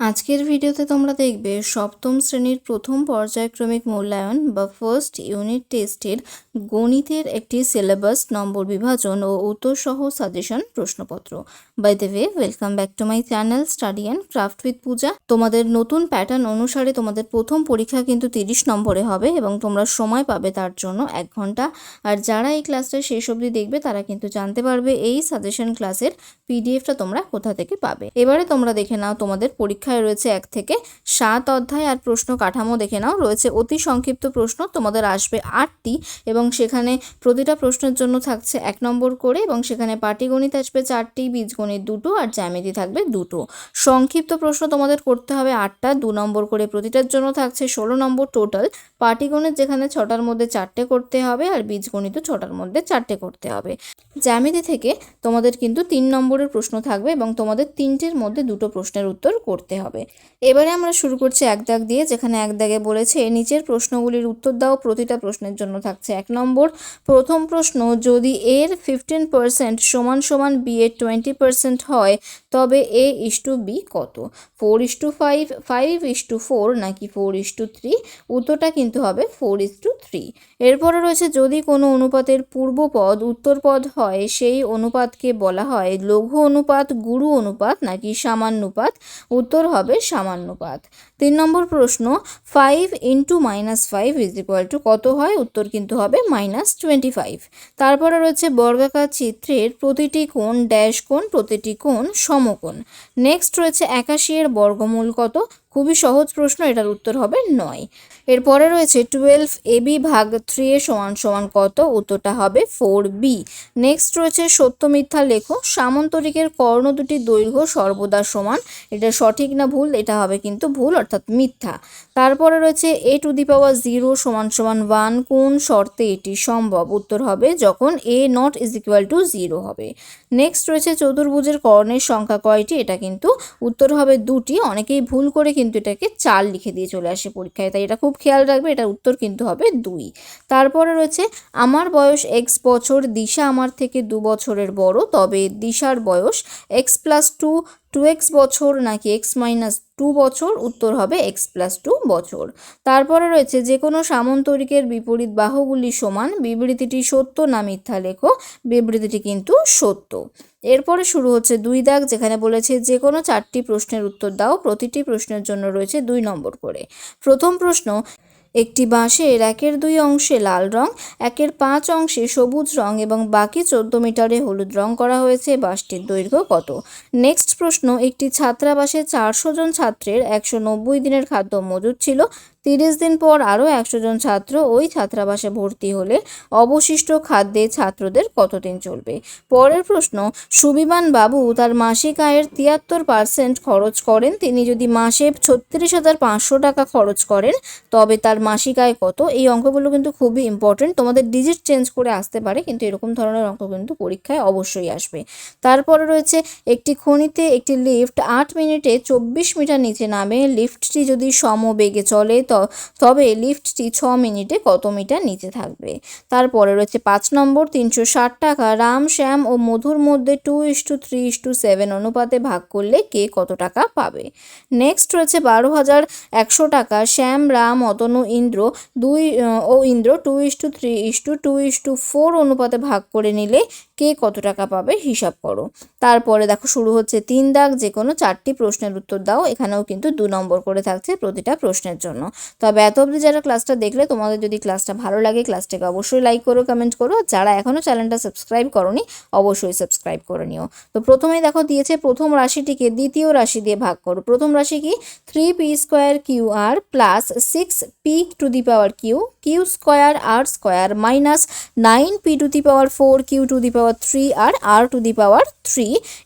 আজকের ভিডিওতে তোমরা দেখবে সপ্তম শ্রেণীর প্রথম পর্যায়ক্রমিক মূল্যায়ন বা ফার্স্ট ইউনিট টেস্টের গণিতের একটি সিলেবাস নম্বর বিভাজন ও উত্তর সহ সাজেশন প্রশ্নপত্র। By the way, welcome back to my channel study and craft with Puja. তোমাদের নতুন প্যাটার্ন অনুসারে তোমাদের প্রথম পরীক্ষা কিন্তু 30 নম্বরে হবে এবং তোমরা সময় পাবে তার জন্য 1 ঘন্টা। আর যারা এই ক্লাসটা শেষ অবধি দেখবে তারা কিন্তু জানতে পারবে এই সাজেশন ক্লাসের পিডিএফটা তোমরা কোথা থেকে পাবে। এবারে তোমরা দেখে নাও, তোমাদের পরীক্ষায় রয়েছে 1 থেকে 7 অধ্যায় আর প্রশ্ন কাঠামো দেখে নাও। রয়েছে অতি সংক্ষিপ্ত প্রশ্ন, তোমাদের আসবে 8টি এবং সেখানে প্রতিটা প্রশ্নের জন্য থাকছে 1 নম্বর করে এবং সেখানে পাটিগণিত আসবে 4টি, বীজগণিত 2টো আর জ্যামিতি থাকবে 2টো। সংক্ষিপ্ত প্রশ্ন তোমাদের করতে হবে 8টা, 2 নম্বর করে প্রতিটার জন্য থাকছে 16 নম্বর টোটাল। পাটিগণিত যেখানে 6টার মধ্যে 4টে করতে হবে আর বীজগণিতও 6টার মধ্যে 4টে করতে হবে। জ্যামিতি থেকে তোমাদের কিন্তু 3 নম্বরের প্রশ্ন থাকবে এবং তোমাদের 3টের মধ্যে 2টো প্রশ্নের উত্তর করতে হবে। এবারে আমরা শুরু করছি 1 দাগ দিয়ে, যেখানে 1 দাগে বলেছে নিচের প্রশ্নগুলির উত্তর দাও। প্রতিটা প্রশ্নের জন্য থাকছে 1 নম্বর। প্রথম প্রশ্ন, যদি এর 15% সমান সমান বি এর 20% হয় তবে A/B কত? 4:5, 5:4 নাকি 4:3? উত্তরটা কিন্তু হবে 4:3। এরপরে রয়েছে যদি কোনো অনুপাতের পূর্বপদ উত্তরপদ হয় সেই অনুপাতকে বলা হয় লঘু অনুপাত, গুরু অনুপাত নাকি সামান্যুপাত? উত্তর হবে সামান্যুপাত। 3 নম্বর প্রশ্ন, 5 × -5 কত হয়? উত্তর কিন্তু হবে -25। তারপরে রয়েছে বর্গাকার চিত্রের প্রতিটি কোণ ড্যাশ কোণ, প্রতিটি কোণ সমকোণ। নেক্সট রয়েছে 81 এর বর্গমূল কত? খুবই সহজ প্রশ্ন, এটার উত্তর হবে 9। এরপরে রয়েছে 12AB ভাগ 3A সমান কত? উত্তরটা হবে 4B। নেক্সট রয়েছে সত্য মিথ্যা লেখো। সামন্তরিকের কর্ণ দুটির দৈর্ঘ্য সর্বদা সমান, এটা সঠিক না ভুল? এটা হবে কিন্তু ভুল, অর্থাৎ মিথ্যা। তারপরে রয়েছে A⁴ সমান 1 কোন শর্তে এটি সম্ভব? উত্তর হবে যখন A≠0 হবে। নেক্সট রয়েছে চতুর্ভুজের কর্ণের সংখ্যা কয়টি? এটা কিন্তু উত্তর হবে 2টি। অনেকেই ভুল করে কিন্তু এটাকে 4 লিখে দিয়ে চলে আসে পরীক্ষায়, তাই এটা খুব খেয়াল রাখবে, এটার উত্তর কিন্তু হবে 2। তারপরে রয়েছে আমার বয়স x বছর, দিশা আমার থেকে 2 বছরের বড়, তবে দিশার বয়স x+2 2x বছর নাকি x-2 বছর? উত্তর হবে x+2 বছর। তারপরে রয়েছে যে কোনো সামন্তরিকের বিপরীত বাহুগুলি সমান, বিবৃতিটি সত্য না মিথ্যা লেখো। বিবৃতিটি কিন্তু সত্য। এরপরে শুরু হচ্ছে 2 দাগ, যেখানে বলেছে যে কোনো 4টি প্রশ্নের উত্তর দাও। প্রতিটি প্রশ্নের জন্য রয়েছে 2 নম্বর করে। প্রথম প্রশ্ন, একটি বাঁশের 1/2 অংশে লাল রং, 1/5 অংশে সবুজ রং এবং বাকি 14 মিটারে হলুদ রং করা হয়েছে, বাঁশটির দৈর্ঘ্য কত? নেক্সট প্রশ্ন, একটি ছাত্রাবাসে 400 জন ছাত্রের 190 দিনের খাদ্য মজুদ ছিল। 30 দিন পর আরও 100 জন ছাত্র ওই ছাত্রাবাসে ভর্তি হলে অবশিষ্ট খাদ্যে ছাত্রদের কতদিন চলবে? পরের প্রশ্ন, সুবিমান বাবু তার মাসিক আয়ের 73% খরচ করেন। তিনি যদি মাসে 36,500 টাকা খরচ করেন তবে তার মাসিক আয় কত? এই অঙ্কগুলো কিন্তু খুবই ইম্পর্টেন্ট, তোমাদের ডিজিট চেঞ্জ করে আসতে পারে কিন্তু এরকম ধরনের অঙ্ক কিন্তু পরীক্ষায় অবশ্যই আসবে। তারপরে রয়েছে একটি খনিতে একটি লিফট 8 মিনিটে 24 মিটার নিচে নামে। লিফটটি যদি সমবেগে চলে তবে লিফটটি 6 মিনিটে কত মিটার নিচে থাকবে? তারপরে রয়েছে 5 নম্বর, 360 টাকা রাম, শ্যাম ও মধুর মধ্যে 2:3:7 অনুপাতে ভাগ করলে কে কত টাকা পাবে? নেক্সট রয়েছে 12,100 টাকা শ্যাম, রাম, অতনু, ইন্দ্র 2:3:2:4 অনুপাতে ভাগ করে নিলে কে কত টাকা পাবে? হিসাব করো। তারপরে দেখো শুরু হচ্ছে 3 দাগ, যে কোনো 4টি প্রশ্নের উত্তর দাও। এখানেও কিন্তু 2 নম্বর করে থাকছে প্রতিটা প্রশ্নের জন্য। তবে এত অবধি যারা ক্লাসটা দেখলে, তোমাদের যদি ক্লাসটা ভালো লাগে ক্লাসটাকে অবশ্যই লাইক করো, কমেন্ট করো। যারা এখনও চ্যানেলটা সাবস্ক্রাইব করোনি অবশ্যই সাবস্ক্রাইব করে নিও। তো প্রথমেই দেখো দিয়েছে প্রথম রাশিটিকে দ্বিতীয় রাশি দিয়ে ভাগ করো। প্রথম রাশি কি? 3p² plus 6p⁴ q² minus 9p⁴q⁴ r⁴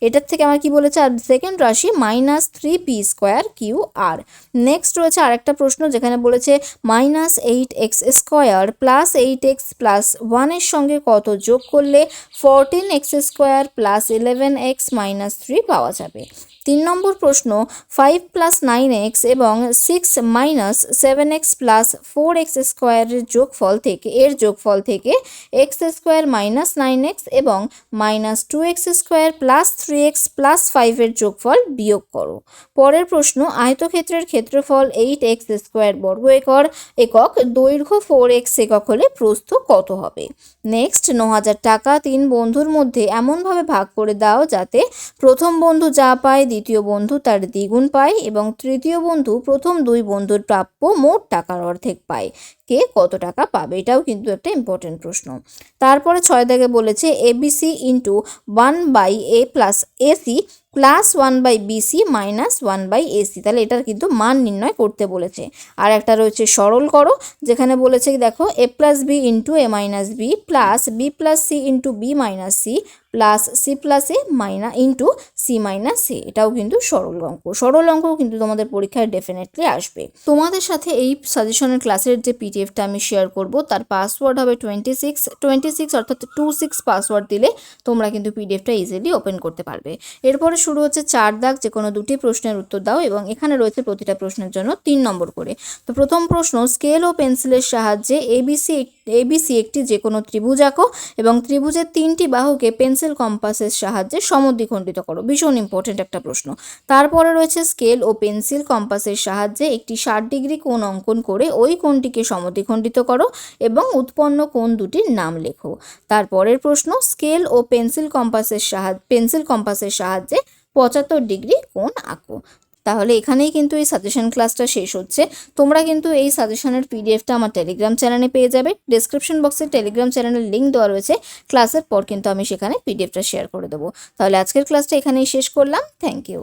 এটার থেকে আমার কি বলেছে? আর সেকেন্ড রাশি -3p²q⁴। নেক্সট রয়েছে আরেকটা প্রশ্ন, যেখানে বলেছে -8x² প্লাস 8x প্লাস 1 এর সঙ্গে কত যোগ করলে 14x² প্লাস 11x মাইনাস 3 পাওয়া যাবে? 3 নম্বর প্রশ্ন, 5 + 9x এবং 6 - 7x + 4x² এর যোগফল থেকে x² - 9x এবং এবং -2x² + 3x + 5 এর যোগফল বিয়োগ করো। পরের প্রশ্ন, আয়তক্ষেত্রের ক্ষেত্রফল 8x² বর্গ একক, দৈর্ঘ্য 4x একক হলে প্রস্থ কত হবে? নেক্সট, 9000 টাকা 3 বন্ধুর মধ্যে এমনভাবে ভাগ করে দাও যাতে প্রথম বন্ধু যা পায় দ্বিতীয় বন্ধু তার দ্বিগুণ পায় এবং তৃতীয় বন্ধু প্রথম 2 বন্ধুর প্রাপ্য মোট টাকার অর্ধেক পায়। কে কত টাকা পাবে? এটাও কিন্তু একটা ইম্পর্টেন্ট প্রশ্ন। তারপরে 6 দাগে বলেছে ABC into 1/A + AC plus 1/BC minus 1/AC, তাহলে এটার কিন্তু মান নির্ণয় করতে বলেছে। আর একটা রয়েছে সরল করো, যেখানে বলেছে দেখো A + B into A - B plus B + C into B - C plus C + A into C - A, এটাও কিন্তু সরল অঙ্ক। সরল অঙ্কও কিন্তু তোমাদের পরীক্ষায় ডেফিনেটলি আসবে। তোমাদের সাথে এই সাজেশনের ক্লাসের যে পিডিএফটা আমি শেয়ার করব তার পাসওয়ার্ড হবে 26 অর্থাৎ 26 পাসওয়ার্ড দিলে তোমরা কিন্তু পিডিএফটা ইজিলি ওপেন করতে পারবে। এরপরে শুরু হচ্ছে 4 দাগ, যে কোনো 2টি প্রশ্নের উত্তর দাও এবং এখানে রয়েছে প্রতিটা প্রশ্নের জন্য 3 নম্বর করে। তো প্রথম প্রশ্ন, স্কেল ও পেন্সিলের সাহায্যে ABC একটি যে কোনো ত্রিভুজ আঁকো এবং ত্রিভুজের 3টি বাহুকে পেন্সিল কম্পাসের সাহায্যে সমদ্বিখণ্ডিত করো। ভীষণ ইম্পর্টেন্ট একটা প্রশ্ন। তারপরে রয়েছে স্কেল ও পেন্সিল কম্পাসের সাহায্যে একটি 60 ডিগ্রি কোণ অঙ্কন করে ওই কোণটিকে সমদ্বিখণ্ডিত করো এবং উৎপন্ন কোণ দুটির নাম লেখো। তারপরের প্রশ্ন, স্কেল ও পেন্সিল কম্পাসের সাহায্যে 75 ডিগ্রি কোণ আঁকো। তাহলে এখানেই কিন্তু এই সাজেশন ক্লাসটা শেষ হচ্ছে। তোমরা কিন্তু এই সাজেশনের পিডিএফটা আমার টেলিগ্রাম চ্যানেলে পেয়ে যাবে। ডেসক্রিপশন বক্সে টেলিগ্রাম চ্যানেলের লিঙ্ক দেওয়া রয়েছে। ক্লাসের পর কিন্তু আমি সেখানে পিডিএফটা শেয়ার করে দেবো। তাহলে আজকের ক্লাসটা এখানেই শেষ করলাম। Thank you.